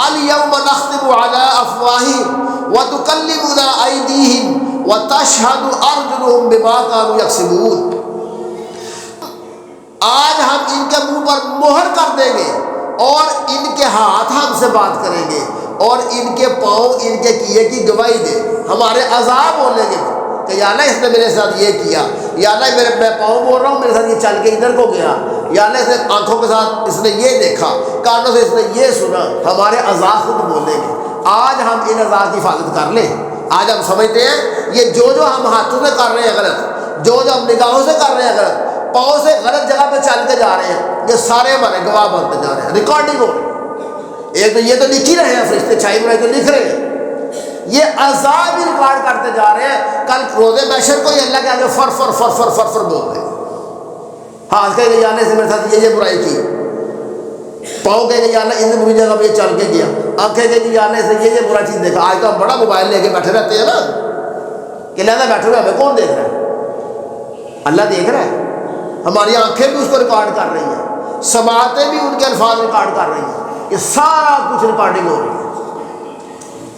الیوم نختم علی افواہہم وتکلمنا ایدیہم وتشہد ارجلہم بما کانوا یکسبون۔ آج ہم ان ان کے منہ پر مہر کر دیں گے اور ان کے ہاتھ ہم سے بات کریں گے اور ان کے پاؤں ان کے کیے کی گواہی دے. ہمارے اعضاء بولیں گے کہ یا اللہ اس نے میرے ساتھ یہ کیا, یا اللہ میں پاؤں بول رہا ہوں میرے ساتھ یہ چل کے ادھر کو گیا, یا اللہ اس نے آنکھوں کے ساتھ اس نے یہ دیکھا, کانوں سے اس نے یہ سنا. ہمارے اعضاء خود بولیں گے. آج ہم ان اعضاء کی حفاظت کر لیں. آج ہم سمجھتے ہیں یہ جو ہم ہاتھوں سے کر رہے ہیں غلط, جو ہم نگاہوں سے کر رہے ہیں غلط, پاؤں سے غلط جگہ پہ چل کے جا رہے ہیں, یہ سارے ہمارے گواہ بنتے جا رہے ہیں, ریکارڈنگ ہو رہی ہے. ایک تو یہ تو لکھ ہی رہے ہیں فرشتے, چھائی برائی تو لکھ رہے ہیں, یہ اعضاء بھی ریکارڈ کرتے جا رہے ہیں. کل روزے محشر کو یہ اللہ کے آگے فر فر فر فر فر فر بول رہے ہیں. ہاتھ کہے گا یا اللہ سے میرے ساتھ یہ برائی کی, پاؤں کہے گا یا اللہ ان بری جگہ پہ یہ چل کے گیا, آنکھیں کہے گی یا اللہ سے یہ برا چیز دیکھا. آج تو ہم بڑا موبائل لے کے بیٹھے رہتے ہیں نا کہ لہذا بیٹھے ہوئے ہمیں کون دیکھ رہا ہے؟ اللہ دیکھ رہا ہے. ہماری آنکھیں بھی اس کو ریکارڈ کر رہی ہیں, سماعتیں بھی ان کے الفاظ ریکارڈ کر رہی ہیں. یہ سارا کچھ ریکارڈنگ ہو رہی ہے.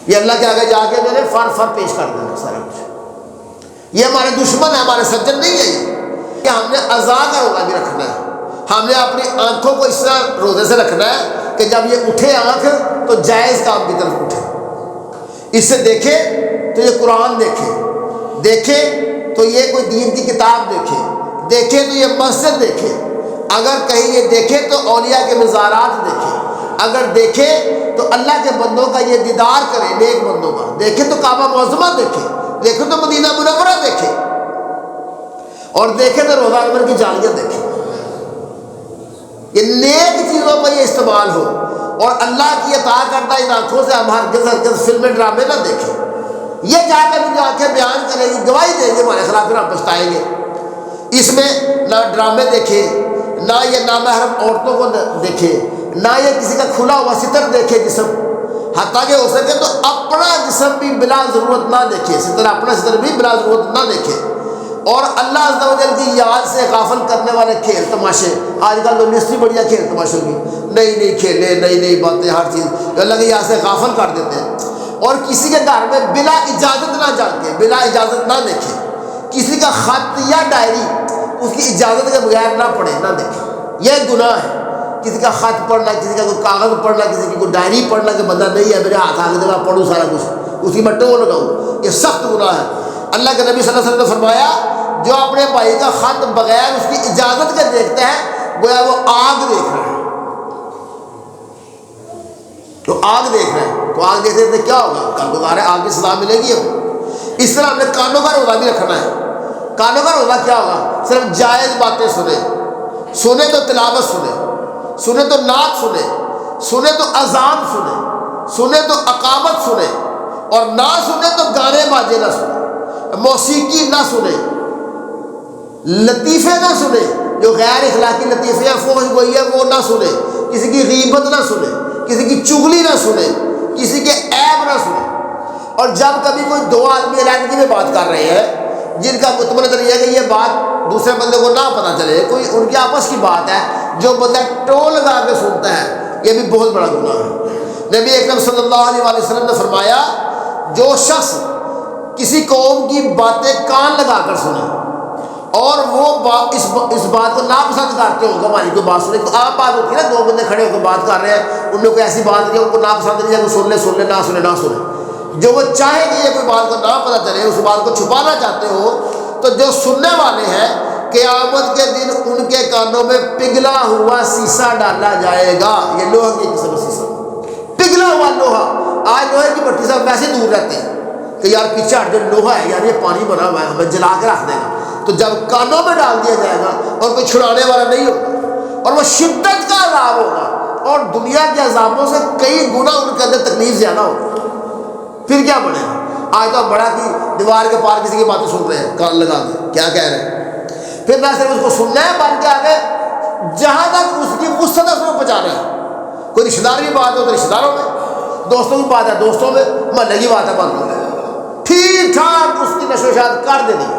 یہ اللہ کے آگے جا کے میں نے فر فر پیش کر دینا سارا کچھ. یہ ہمارے دشمن ہے, ہمارے سجن نہیں ہے. یہ کہ ہم نے اعضاء کا روزہ بھی رکھنا ہے. ہم نے اپنی آنکھوں کو اس طرح روزے سے رکھنا ہے کہ جب یہ اٹھے آنکھ تو جائز کام کی طرف اٹھے. اس سے دیکھے تو یہ قرآن دیکھے, دیکھے تو یہ کوئی دین کی کتاب دیکھے, دیکھے تو یہ مسجد دیکھے, اگر کہیں یہ دیکھے تو اولیاء کے مزارات دیکھے, اگر دیکھے تو اللہ کے بندوں کا یہ دیدار کرے, نیک بندوں کا دیکھے تو کعبہ معظمہ دیکھے, دیکھے تو مدینہ منورہ دیکھے, اور دیکھے تو روزہ انور کی جالیاں دیکھے. یہ نیک چیزوں پر یہ استعمال ہو, اور اللہ کی عطا کردہ ان آنکھوں سے ہم ہرگز فلمیں ڈرامے نہ دیکھیں. یہ جا کے بھی آنکھیں بیان کریں گی, گواہی دیں گے ہمارے خلاف, پھر ہم پچھتائیں گے. اس میں نہ ڈرامے دیکھے, نہ یہ نامحرم عورتوں کو دیکھے, نہ یہ کسی کا کھلا ہوا ستر دیکھے جسم, حتیٰ کہ ہو سکے تو اپنا جسم بھی بلا ضرورت نہ دیکھے, ستر اپنا ستر بھی بلا ضرورت نہ دیکھے. اور اللہ عز و جل کی یاد سے غافل کرنے والے کھیل تماشے, آج کل تو لسٹ بڑھیا کھیل تماشوں کی, نئی نئی کھیلیں, نئی نئی باتیں, ہر چیز اللہ کی یاد سے غافل کر دیتے ہیں. اور کسی کے گھر میں بلا اجازت نہ جا کے, بلا اجازت نہ دیکھے, کسی کا خط یا ڈائری اس کی اجازت کے بغیر نہ پڑھے نہ دیکھے. یہ گناہ ہے. کسی کا خط پڑھنا, کسی کا کوئی کاغذ پڑھنا, کسی کی کوئی ڈائری پڑھنا کہ بندہ نہیں ہے میرے ہاتھ آگے دے پڑھوں سارا کچھ, اس کی میں ٹو لگاؤں, یہ سخت گناہ ہے. اللہ کے نبی صلی اللہ علیہ وسلم نے فرمایا جو اپنے بھائی کا خط بغیر اس کی اجازت کے دیکھتا ہے گویا وہ آگ دیکھ رہا ہے. تو آگ دیکھ رہا ہے, تو آگ دیکھتے کیا ہوگا, کل کو آگ کی سزا ملے گی ہم. اس طرح ہم نے کانوں کا روزہ بھی رکھنا ہے. کانوں کا روزہ کیا ہوگا, صرف جائز باتیں سنے تو تلاوت سنے تو نعت سنے تو اذان سنے تو اقامت سنے, اور نہ سنے تو گانے باجے نہ سنے, موسیقی نہ سنے, لطیفے نہ سنے, جو غیر اخلاقی لطیفے ہیں فوش گوئی ہے وہ نہ سنے, کسی کی غیبت نہ سنے, کسی کی چغلی نہ سنے, کسی کے عیب نہ سنے. اور جب کبھی کوئی دو آدمی علیحدگی میں بات کر رہے ہیں جن کا مطمئن نظر یہ ہے کہ یہ بات دوسرے بندے کو نہ پتہ چلے, کوئی ان کی آپس کی بات ہے, جو بندہ ٹول لگا کے سنتا ہے, یہ بھی بہت بڑا گناہ ہے. نبی اکرم صلی اللہ علیہ وسلم نے فرمایا جو شخص کسی قوم کی باتیں کان لگا کر سنے اور وہ اس بات کو ناپسند کرتے ہو, ہماری کوئی بات سنے, تو عام بات ہوتی ہے نا, دو بندے کھڑے ہو کے بات کر رہے ہیں, ان میں کوئی ایسی بات نہیں ان کو ناپسند نہیں ہے, وہ سن لے نہ سنے. جو وہ چاہے کہ یہ کوئی بات کو نہ پتہ چلے, اس بات کو چھپانا چاہتے ہو, تو جو سننے والے ہیں قیامت کے دن ان کے کانوں میں پگھلا ہوا سیسا ڈالا جائے گا. یہ لوہے کی قسم سیسا, پگھلا ہوا لوہا. آج لوہے کی بھٹی سے ویسے دور رہتے ہیں کہ یار پیچھے ہٹ جو لوہا ہے یار یہ پانی بنا ہوا ہے, ہمیں جلا کے رکھ دے گا. تو جب کانوں میں ڈال دیا جائے گا اور کوئی چھڑانے والا نہیں ہوگا, اور وہ شدت کا عذاب ہوگا, اور دنیا کے عذابوں سے کئی گنا ان کے اندر تکلیف زیادہ ہوگی. پھر کیا بنے گا. آج تو بڑا کی دیوار کے پار کسی کی باتیں سن رہے ہیں کان لگا کے, کیا کہہ رہے ہیں, پھر نہ صرف اس کو سننا ہے بن کے آگے جہاں تک اس کی وسعت اس کو پہنچانا ہے. کوئی رشتہ دار کی بات ہو تو رشتہ داروں میں, دوستوں کی بات ہے دوستوں میں, محلے کی بات ہے محلوں میں, ٹھیک ٹھاک اس کی نشو و شاد کر دینی.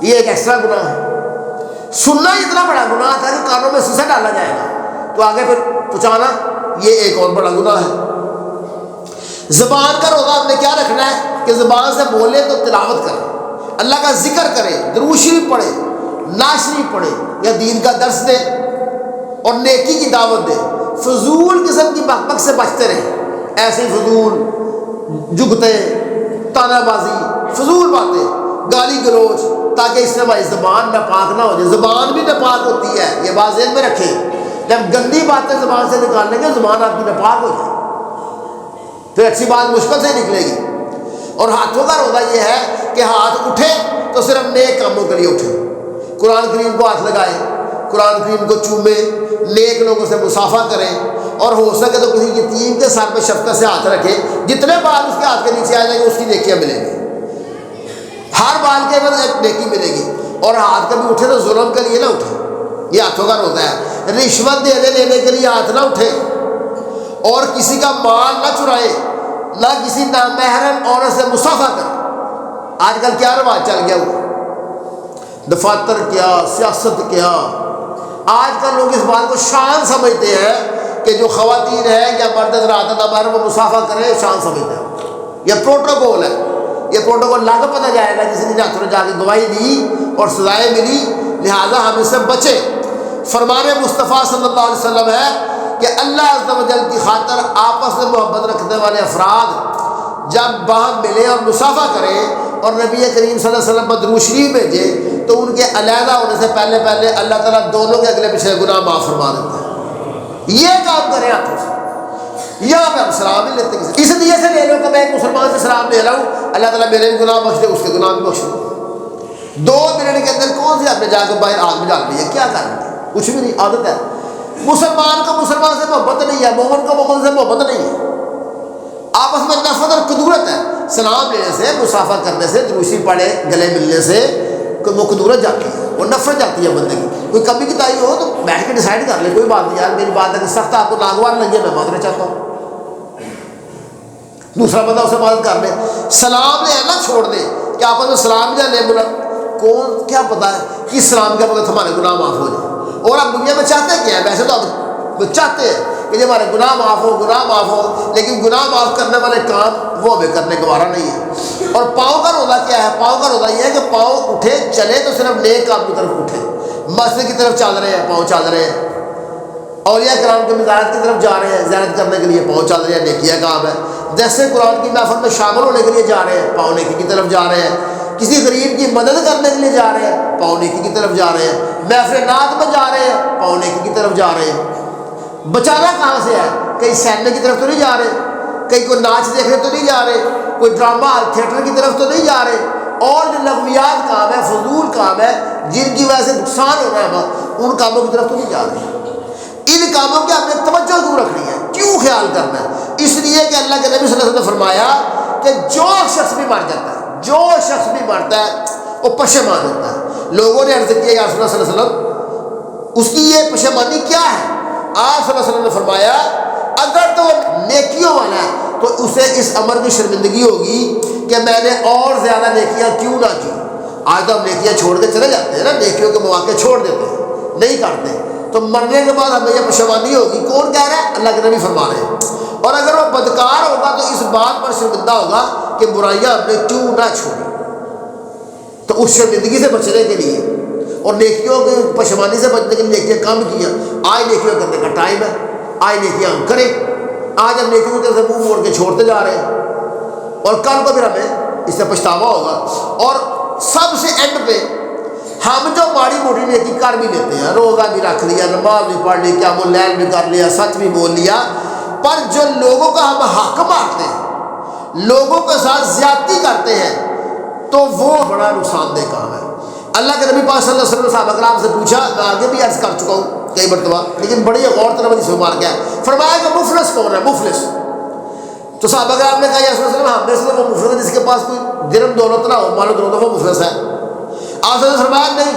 یہ ایک ایکسٹرا گناہ ہے. سننا ہی اتنا بڑا گناہ تھا کہ کانوں میں سیسا ڈالا جائے گا, تو آگے پھر پہنچانا یہ ایک اور بڑا گناہ ہے. زبان کا روزہ ہم نے کیا رکھنا ہے کہ زبان سے بولے تو تلاوت کرے, اللہ کا ذکر کرے, درود شریف پڑھے, نعت شریف پڑھے, یا دین کا درس دے, اور نیکی کی دعوت دے، فضول قسم کی بک بک سے بچتے رہیں، ایسے فضول جگتے، تانا بازی، فضول باتیں، گالی گلوچ، تاکہ اس سے ہماری زبان ناپاک نہ ہو جائے۔ زبان بھی ناپاک ہوتی ہے، یہ بات ذہن میں رکھیں، جب گندی باتیں زبان سے نکالیں گے زبان آپ کی ناپاک ہو جائے، پھر اچھی بات مشکل سے نکلے گی۔ اور ہاتھوں کا روزہ یہ ہے کہ ہاتھ اٹھے تو صرف نیک کاموں کے لیے اٹھے، قرآن کریم کو ہاتھ لگائے، قرآن کریم کو چومے، نیک لوگوں سے مصافحہ کریں، اور ہو سکے تو کسی یتیم کے سر پہ شفقت سے ہاتھ رکھے، جتنے بال اس کے ہاتھ کے نیچے آ جائیں گے اس کی نیکیاں ملیں گی، ہر بال کے بعد ایک نیکی ملے گی۔ اور ہاتھ کبھی اٹھے تو ظلم کے لیے نہ اٹھے، یہ ہاتھوں کا روزہ ہے۔ رشوت دینے لینے کے لیے ہاتھ نہ اٹھے، اور کسی کا مال نہ چرائے، نہ کسی نامحرم عورت سے مصافحہ کرے۔ آج کل کیا رواج چل گیا ہوا، دفاتر کیا، سیاست کیا، آج کل لوگ اس بات کو شان سمجھتے ہیں کہ جو خواتین ہیں یا مرد حضرات نامحرم وہ مصافحہ کریں، شان سمجھتے ہیں، یہ پروٹوکول ہے، یہ پروٹوکول لا کے پتہ جائے گا جس نے ہاتھوں نے جا کے گواہی دی اور سزائیں ملی، لہٰذا ہم اس سے بچیں۔ فرمان مصطفیٰ صلی اللہ علیہ وسلم ہے کہ اللہ عز و جل کی خاطر آپس میں محبت رکھنے والے افراد جب باہم ملیں اور مصافحہ کریں اور نبی کریم صلی اللہ علیہ وسلم پر درود شریف بھیجیں تو ان کے علیحدہ ہونے سے پہلے پہلے اللہ تعالیٰ دونوں کے اگلے پچھلے گناہ معاف فرما دیتے ہیں۔ یہ کام کریں ہاتھوں سے، یہاں پہ ہم سلام ہی لیتے ہیں، اس لیے سے لے لو کہ میں ایک مسلمان سے سلام لے رہا ہوں، اللہ تعالیٰ میرے بھی گناہ بخش دے، اس کے گناہ بھی بخش دے۔ 2 منٹ کے اندر کون سے آپ نے جا کے باہر آگ میں ڈال دیا، کیا کریں گے؟ کچھ بھی نہیں، عادت ہے۔ مسلمان کو مسلمان سے محبت نہیں ہے، مومن کو مومن سے محبت نہیں ہے، آپس میں نفرت اور کدورت ہے۔ سلام لینے سے، مصافحہ کرنے سے، دروشی پڑھے، گلے ملنے سے وہ کدورت جاتی ہے، وہ نفرت جاتی ہے بندے کی۔ کوئی کمی کی تائی ہو تو بیٹھ کے ڈیسائیڈ کر لے، کوئی بات نہیں یار میری بات ہے کہ سخت آپ کو ناگوار لگے، میں معذرت چاہتا ہوں، دوسرا بندہ اسے مدد کر لے۔ سلام لے نہ چھوڑ دے کہ آپس میں سلام نہ لے، بولا کون کیا پتا ہے کہ سلام کے وقت ہمارے گناہ معاف ہو جائے۔ اور آپ دنیا میں چاہتے کیا ہے؟ ویسے تو آپ چاہتے ہیں کہ ہمارے گناہ معاف ہو، گناہ معاف ہو، لیکن گناہ معاف کرنے والے کام وہ ہمیں کرنے گوارا نہیں ہے۔ اور پاؤں کا روزہ کیا ہے؟ پاؤں کا روزہ یہ ہے کہ پاؤں اٹھے چلے تو صرف نیک کام کی طرف اٹھے، مسجد کی طرف چل رہے ہیں پاؤں چل رہے ہیں، اولیاء کرام کے مزارات کی طرف جا رہے ہیں، زیارت کرنے کے لیے پاؤں چل رہے ہیں، نیکیہ کام ہے۔ جیسے قرآن کی محفل میں شامل ہونے کے لیے جا رہے ہیں، پاؤں نیکی کی طرف جا رہے ہیں، کسی غریب کی مدد کرنے کے لیے جا رہے ہیں، پاؤں نیکی کی طرف جا رہے ہیں، محفل نعت میں جا رہے ہیں، پاؤں نیکی کی طرف جا رہے ہیں۔ بچانا کہاں سے ہے؟ کہیں سینما کی طرف تو نہیں جا رہے، کہیں کوئی ناچ دیکھنے تو نہیں جا رہے، کوئی ڈرامہ تھیٹر کی طرف تو نہیں جا رہے، اور جو لغویات کام ہے، فضول کام ہے، جن کی وجہ سے نقصان ہو رہا ہے ان کاموں کی طرف تو نہیں جا رہے۔ ان کاموں کی آپ نے توجہ کیوں رکھنی ہے، کیوں خیال کرنا ہے؟ اس لیے کہ اللہ کے نبی صلی اللہ علیہ وسلم نے فرمایا کہ جو شخص بھی مر جاتا ہے، جو شخص بھی مرتا ہے وہ پشیمان ہوتا ہے۔ لوگوں نے عرض کیا یا رسول اللہ صلی اللہ علیہ وسلم اس کی یہ پشیمانی کیا ہے؟ آپ صلی اللہ علیہ وسلم نے فرمایا اگر تو نیکیوں والا ہے تو اسے اس امر کی شرمندگی ہوگی کہ میں نے اور زیادہ نیکیاں کیوں نہ کی۔ آج تو ہم نیکیاں چھوڑ کے چلے جاتے ہیں نا، نیکیوں کے مواقع چھوڑ دیتے ہیں، نہیں کرتے، تو مرنے کے بعد ہمیں یہ پشیمانی ہوگی۔ کون کہہ رہا ہے؟ اللہ کے نبی فرما رہے ہیں۔ اور اگر وہ بدکار ہوگا تو اس بات پر شرمندہ ہوگا کہ برائیاں ہم نے کیوں نہ چھوڑی۔ تو اس شرمندگی سے بچنے کے لیے اور نیکیوں کی پشیمانی سے بچنے کے لیے نیکیاں کم کیا۔ آج نیکیاں کرنے کا ٹائم ہے، آج نیکیاں ہم کریں، آج ہم نیکیوں کی طرف سے منہ موڑ کے چھوڑتے جا رہے ہیں، اور کل کو پھر ہمیں اس سے پچھتاوا ہوگا۔ اور سب سے اینڈ پہ ہم جو ماڑی موٹی نیکی کر بھی لیتے ہیں، روزہ بھی رکھ لیا، نماز بھی پڑھ لی، قیام اللیل بھی کر لیا، سچ بھی بول لیا، پر جو لوگوں کا ہم حق مارتے ہیں، لوگوں کے ساتھ زیادتی کرتے ہیں، تو وہ بڑا نقصان دہ کام ہے۔ اللہ کے نبی پاک صلی اللہ علیہ وسلم صحابہ کرام سے پوچھا، میں آگے بھی عرض کر چکا ہوں کئی مرتبہ، لیکن بڑی غور طرف اس میں مار گیا، فرمایا کہ مفلس کون ہے؟ مفلس۔ تو صحابہ کرام نے کہا یا رسول اللہ صلی اللہ علیہ وسلم ہم میں سے وہ مفلس ہے جس کے پاس کوئی درہم دولت نہ ہو، مال و دولت، وہ مفلس ہے۔ آپ نے فرمایا نہیں،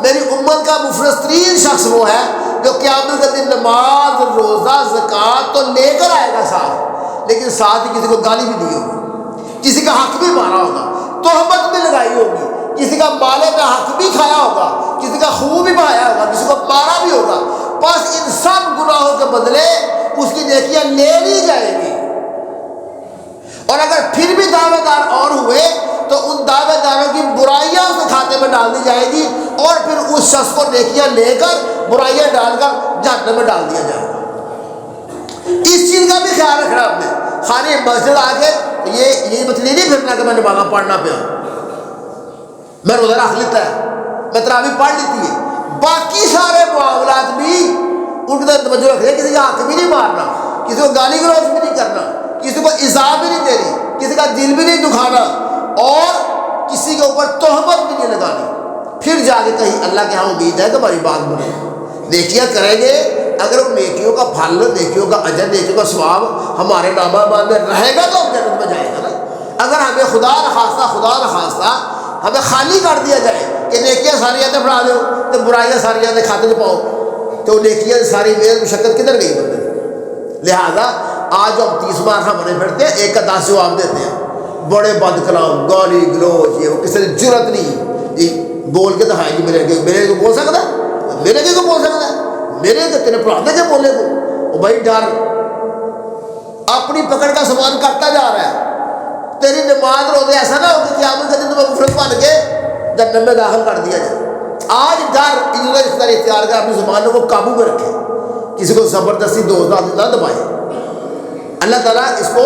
میری امت کا مفلس ترین شخص وہ ہے جو قیامت کے دن نماز، روزہ، زکوٰۃ تو لے کر آئے گا ساتھ، لیکن ساتھ ہی کسی کو گالی بھی دی ہوگی، کسی کا حق بھی مارا ہوگا، تہمت بھی لگائی ہوگی، کسی کا مال کا حق بھی کھایا ہوگا، کسی کا خون بھی بہایا ہوگا، کسی کو مارا بھی ہوگا۔ بس ان سب گناہوں کے بدلے اس کی نیکیاں لے لی جائیں گی، اور اگر پھر بھی دعوے دار اور ہوئے تو ان دعوے داروں کی برائیاں اس کے کھاتے میں ڈال دی جائے گی، اور پھر اس اس شخص کو نیکیاں لے کر برائیاں ڈال کر جہنم میں ڈال دیا جائے گا۔ اس چیز کا بھی خیال رکھنا آپ نے، خالی مسجد آ کے یہ مطلب نہیں پھرنا کہ میں نمازاں پڑھنا پیا، میں روزہ رکھ لیتا ہے، میں تراویح پڑھ لیتی ہے، باقی سارے معاملات بھی ان کی طرف توجہ رکھنا، کسی کا حق بھی نہیں مارنا، کسی کو گالی گلوچ بھی نہیں کرنا، کسی کو ایذا بھی نہیں دینی، کسی کا دل بھی نہیں دکھانا، اور کسی کے اوپر تہمت بھی نہیں لگانی، پھر جا کے کہیں اللہ کے ہاں امید ہے کہ ہماری بات بنے۔ نیکیاں کریں گے، اگر ان نیکیوں کا پھل، نیکیوں کا اجر، نیکیوں کا ثواب ہمارے نامہ میں رہے گا تو ہم جنت میں جائیں گے نا۔ اگر ہمیں خدا نخواستہ ہمیں خالی کر دیا جائے کہ نیکیاں ساری آتے پڑھا دو تو برائیاں ساری آتے کھاتے میں پاؤ، تو نیکیاں ساری محنت مشقت کدھر گئی بندے؟ لہٰذا آج ہم 30 مارکا بنے پھرتے ہیں، ایک کا 10 جواب دیتے ہیں، بڑے بد کلام، گالی گلوچ، یہ وہ، کسی نے جرت نہیں جی بول کے دکھائے گی میرے کو بول سکتا ہے، میرے کو بول سکتا ہے، میرے کو تیرے پڑھاتے کے بولے کو بھائی ڈر اپنی پکڑ کا سامان کرتا جا رہا ہے۔ تیری نماز روزے ایسا نہ ہو کہ قیامت کے دن تمہیں مفرد بن کے جہنم میں داخل کر دیا جائے۔ آج ڈر اختیار کر اپنی زبانوں کو قابو میں رکھے، کسی کو زبردستی دوست نہ دبائے۔ اللہ تعالیٰ اس کو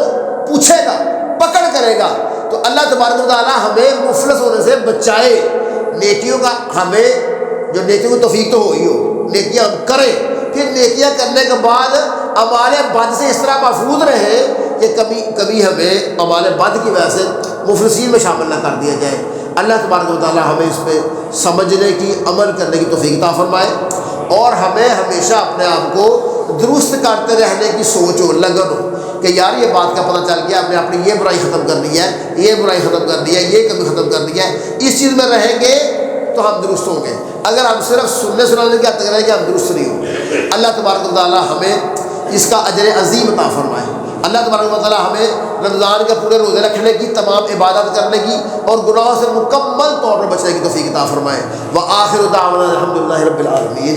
پوچھے گا، پکڑ کرے گا، تو اللہ تبارک و تعالیٰ ہمیں مفلس ہونے سے بچائے۔ نیکیوں کا ہمیں جو نیکیوں کی توفیق تو ہو ہی ہو، نیکیاں ہم کریں، پھر نیکیاں کرنے کے بعد اعمال بد سے اس طرح محفوظ رہے کہ کبھی ہمیں اعمال بد کی وجہ سے مفلسین میں شامل نہ کر دیا جائے۔ اللہ تبارک و تعالیٰ ہمیں اس پہ سمجھنے کی، عمل کرنے کی توفیق عطا فرمائے، اور ہمیں ہمیشہ اپنے آپ کو درست کرتے رہنے کی سوچ ہو، لگن ہو کہ یار یہ بات کا پتہ چل گیا، ہم نے اپنی یہ برائی ختم کرنی ہے، یہ برائی ختم کرنی ہے، یہ کمی ختم کرنی ہے، اس چیز میں رہیں گے تو ہم درست ہوں گے۔ اگر ہم صرف سننے سنانے کی حد تک رہیں گے، ہم درست نہیں ہوں گے۔ اللہ تبارک و تعالیٰ ہمیں اس کا اجر عظیم عطا فرمائے۔ اللہ تبارک و تعالیٰ ہمیں رمضان کے پورے روزے رکھنے کی، تمام عبادت کرنے کی، اور گناہوں سے مکمل طور پر بچنے کی توفیق عطا فرمائے۔ وآخر دعوانا الحمدللہ رب العالمین۔